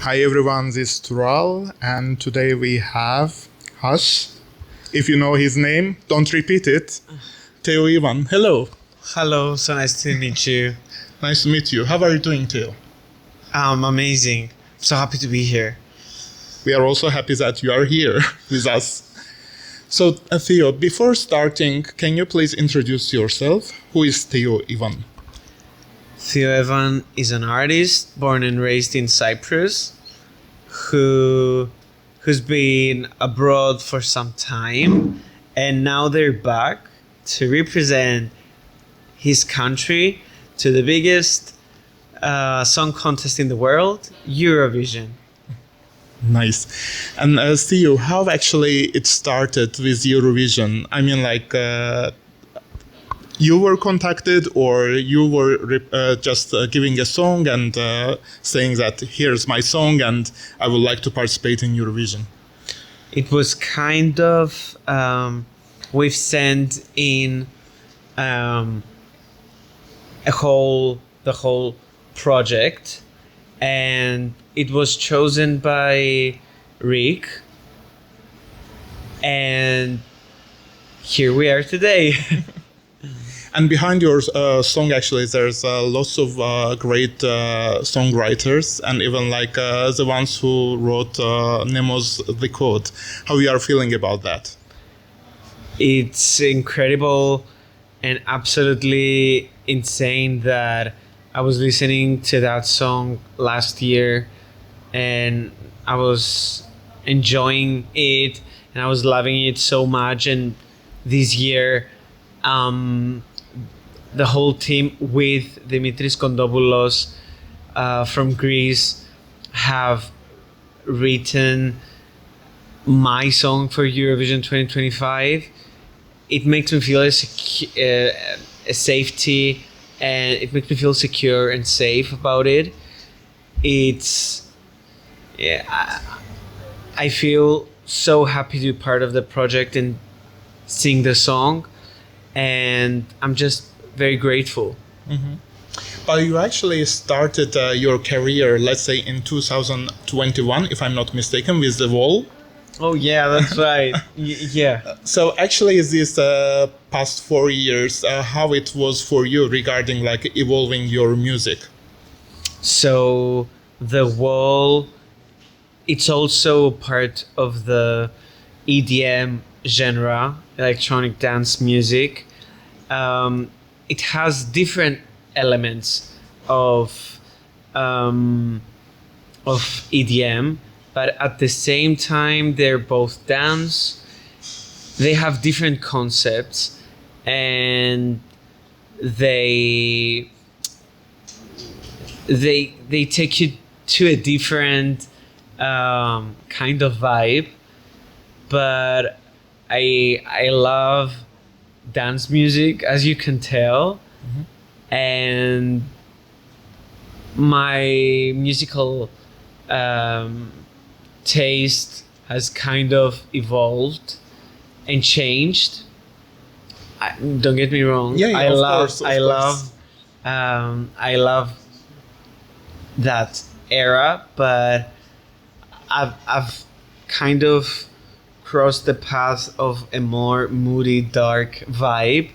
Hi everyone, this is Tural, and today we have Hush. If you know his name, don't repeat it. Theo Evan, hello. Hello, so nice to meet you. Nice to meet you. How are you doing, Theo? Amazing. So happy to be here. We are also happy that you are here with us. So, Theo, before starting, can you please introduce yourself? Who is Theo Evan? Theo Evan is an artist born and raised in Cyprus who's been abroad for some time, and now they're back to represent his country to the biggest song contest in the world, Eurovision. Nice. And Theo, how actually it started with Eurovision? I mean, you were contacted, or you were just giving a song and saying that here's my song and I would like to participate in Eurovision? It was kind of, we've sent in the whole project, and it was chosen by Rick, and here we are today. And behind your song, actually, there's lots of great songwriters, and even the ones who wrote Nemo's The Code. How you are feeling about that? It's incredible and absolutely insane that I was listening to that song last year and I was enjoying it and I was loving it so much. And this year, the whole team with Dimitris Kondopoulos from Greece have written my song for Eurovision 2025. It makes me feel a safety, and it makes me feel secure and safe about it. I feel so happy to be part of the project and sing the song, and I'm just very grateful. Mm-hmm. But you actually started your career, let's say, in 2021, if I'm not mistaken, with The Wall. Oh yeah, that's right. Yeah. So actually, these past 4 years, how it was for you regarding evolving your music? So The Wall, it's also part of the EDM genre, electronic dance music. It has different elements of EDM, but at the same time they're both dance. They have different concepts, and they take you to a different kind of vibe. But I love dance music, as you can tell. Mm-hmm. And my musical taste has kind of evolved and changed. Don't get me wrong. Yeah, I love that era, but I've kind of crossed the path of a more moody, dark vibe,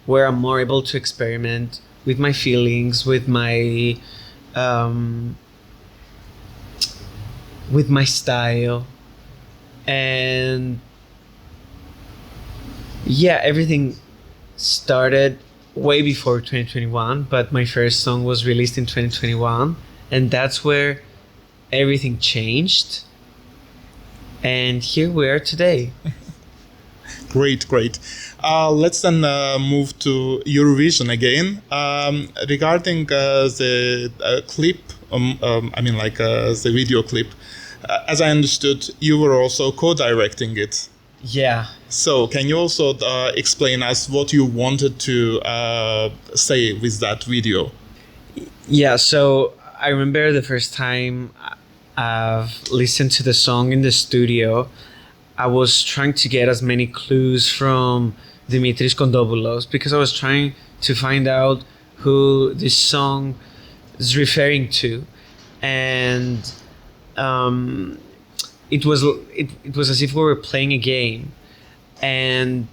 where I'm more able to experiment with my feelings, with my style, and yeah, everything started way before 2021, but my first song was released in 2021, and that's where everything changed, and here we are today. Great. Let's then move to Eurovision again. Regarding the clip, the video clip, as I understood, you were also co-directing it. Yeah. So can you also explain us what you wanted to say with that video? Yeah, so I remember the first time I've listened to the song in the studio, I was trying to get as many clues from Dimitris Kondopoulos because I was trying to find out who this song is referring to. And it was as if we were playing a game, and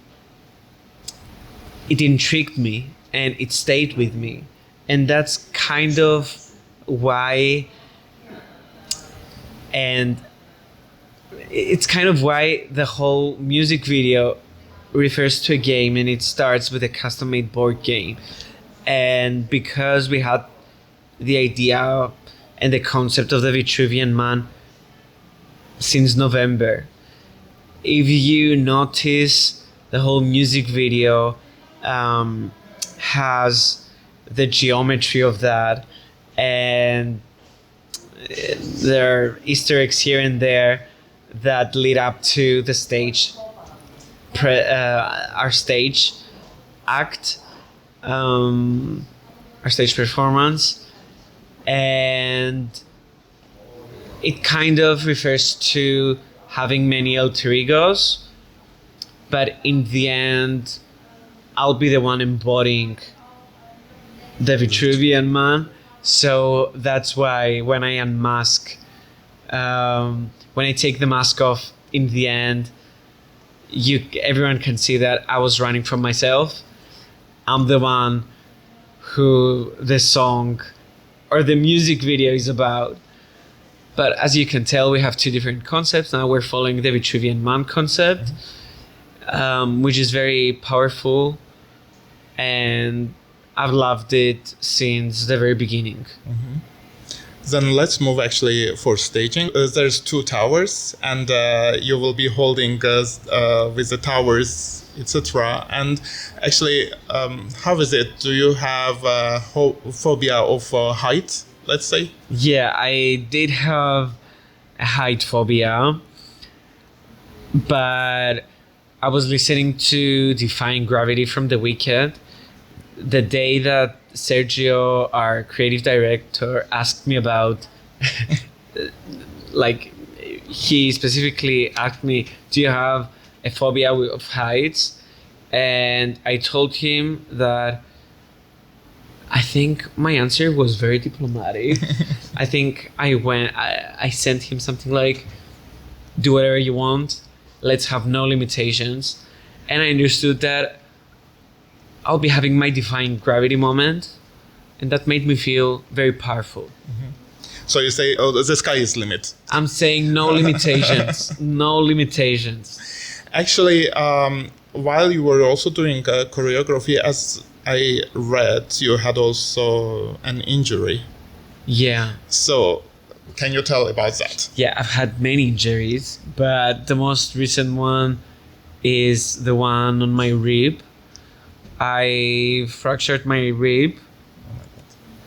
it intrigued me and it stayed with me, and that's kind of why. And it's kind of why the whole music video refers to a game, and it starts with a custom-made board game. And because we had the idea and the concept of the Vitruvian Man since November, if you notice, the whole music video has the geometry of that, and there are Easter eggs here and there that lead up to the stage, our stage act, our stage performance, and it kind of refers to having many alter egos, but in the end, I'll be the one embodying the Vitruvian Man. So that's why when I unmask, when I take the mask off in the end, everyone can see that I was running from myself. I'm the one who the song or the music video is about. But as you can tell, we have two different concepts. Now we're following the Vitruvian Man concept, which is very powerful, and I've loved it since the very beginning. Mm-hmm. Then let's move actually for staging. There's two towers, and you will be holding with the towers, etc. And actually, how is it? Do you have a phobia of height, let's say? Yeah, I did have a height phobia, but I was listening to Defying Gravity from The Weeknd the day that Sergio, our creative director, asked me about, like, he specifically asked me, do you have a phobia of heights? And I told him that I think my answer was very diplomatic. I think I sent him something like, do whatever you want, let's have no limitations. And I understood that I'll be having my Defying Gravity moment, and that made me feel very powerful. Mm-hmm. So you say, oh, the sky is limit. I'm saying no limitations, no limitations. Actually, while you were also doing choreography, as I read, you had also an injury. Yeah. So can you tell about that? Yeah, I've had many injuries, but the most recent one is the one on my rib. I fractured my rib,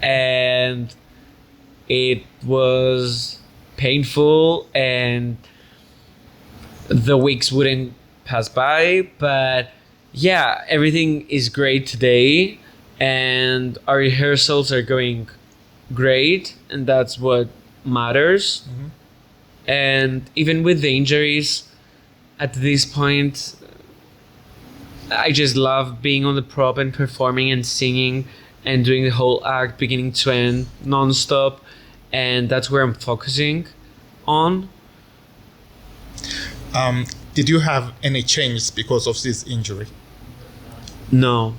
and it was painful, and the weeks wouldn't pass by. But yeah, everything is great today, and our rehearsals are going great, and that's what matters. Mm-hmm. And even with the injuries, at this point, I just love being on the prop and performing and singing and doing the whole act beginning to end non-stop, and that's where I'm focusing on. Did you have any changes because of this injury? No.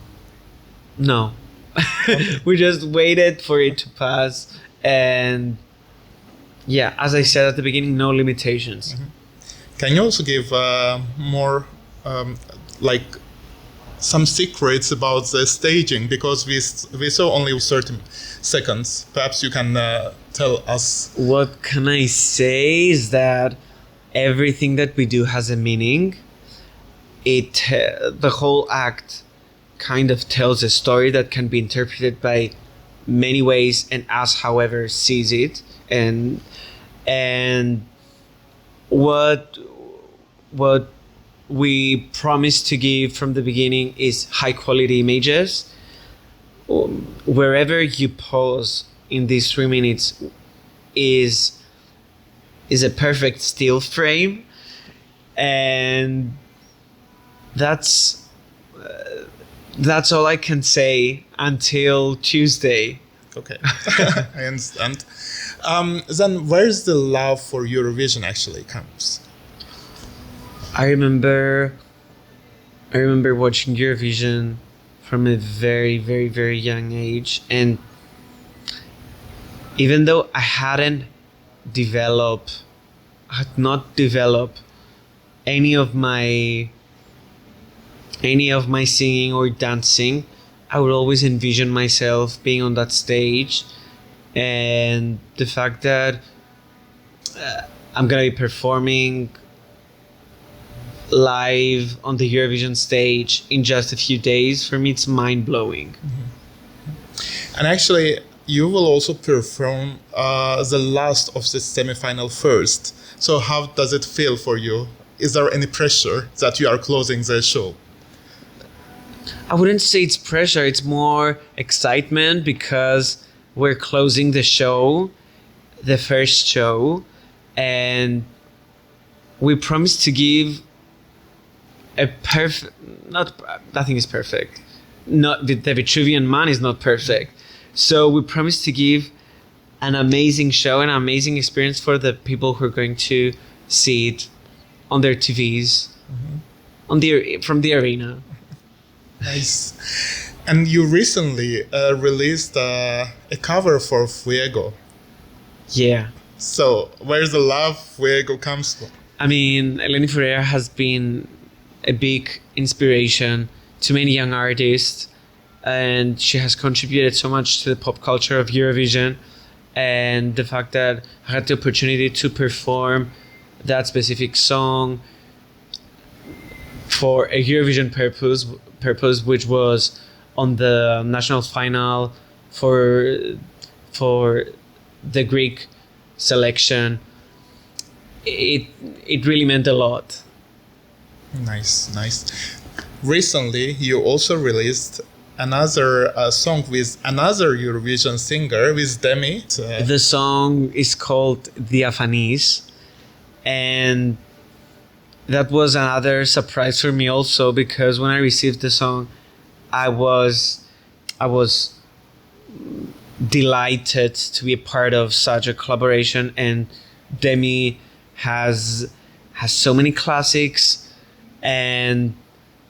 We just waited for it to pass, and yeah, as I said at the beginning, no limitations. Mm-hmm. Can you also give more like some secrets about the staging, because we saw only 30 seconds. Perhaps you can tell us. What can I say is that everything that we do has a meaning. The whole act kind of tells a story that can be interpreted by many ways, and us, however, sees it. And what we promise to give from the beginning is high quality images. Wherever you pause in these 3 minutes is a perfect still frame, and that's all I can say until Tuesday. Okay, I understand. Then where's the love for Eurovision actually comes? I remember watching Eurovision from a very, very, very young age, and even though I had not developed any of my singing or dancing, I would always envision myself being on that stage, and the fact that I'm gonna be performing live on the Eurovision stage in just a few days, for me it's mind blowing. And actually, you will also perform the last of the semi-final first. So how does it feel for you? Is there any pressure that you are closing the show? I wouldn't say it's pressure, it's more excitement because we're closing the show, the first show, and we promised to give a perfect, nothing is perfect. Not the Vitruvian Man is not perfect. So we promised to give an amazing show, an amazing experience for the people who are going to see it on their TVs, from the arena. Nice. And you recently released a cover for Fuego. Yeah. So where's the love Fuego comes from? I mean, Eleni Foureira has been a big inspiration to many young artists, and she has contributed so much to the pop culture of Eurovision. And the fact that I had the opportunity to perform that specific song for a Eurovision purpose, which was on the national final for the Greek selection, it really meant a lot. Nice. Recently, you also released another song with another Eurovision singer, with Demy. The song is called Diaphanis, and that was another surprise for me also, because when I received the song, I was delighted to be a part of such a collaboration. And Demy has so many classics, and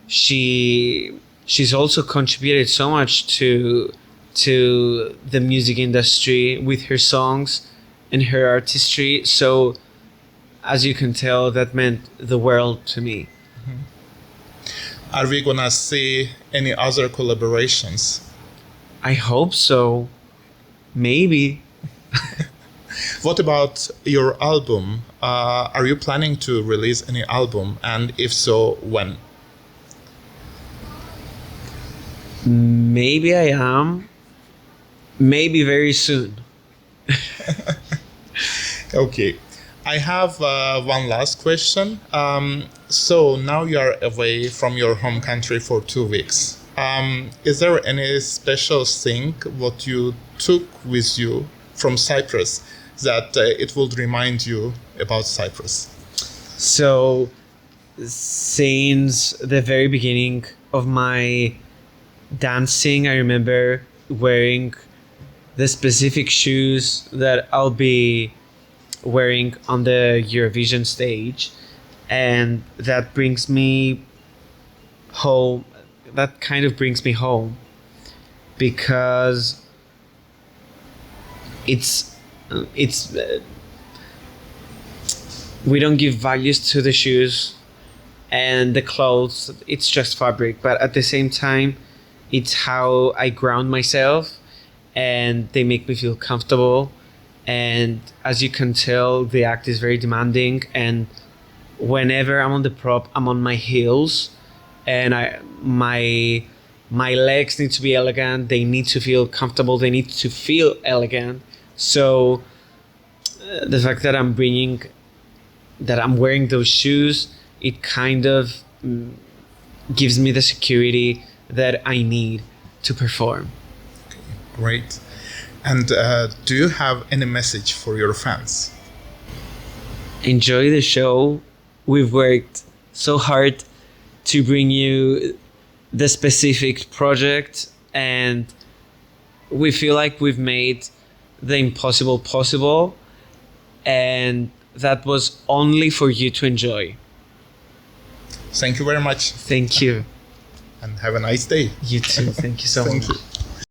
she's also contributed so much to the music industry with her songs and her artistry. So as you can tell, that meant the world to me. Are we gonna see any other collaborations? I hope so. Maybe. What about your album? Are you planning to release any album? And if so, when? Maybe I am. Maybe very soon. Okay. I have one last question. So now you are away from your home country for 2 weeks. Is there any special thing what you took with you from Cyprus that it would remind you about Cyprus? So, since the very beginning of my dancing, I remember wearing the specific shoes that I'll be wearing on the Eurovision stage, and that brings me home. That kind of brings me home, because it's we don't give values to the shoes and the clothes. It's just fabric, but at the same time, it's how I ground myself, and they make me feel comfortable. And as you can tell, the act is very demanding, and whenever I'm on the prop, I'm on my heels, and my legs need to be elegant. They need to feel comfortable. They need to feel elegant. So the fact that I'm wearing those shoes, it kind of gives me the security that I need to perform. Okay, great. And do you have any message for your fans? Enjoy the show. We've worked so hard to bring you the specific project, and we feel like we've made the impossible possible, and that was only for you to enjoy. Thank you very much. Thank you. And have a nice day. You too. Thank you so Thank much. you.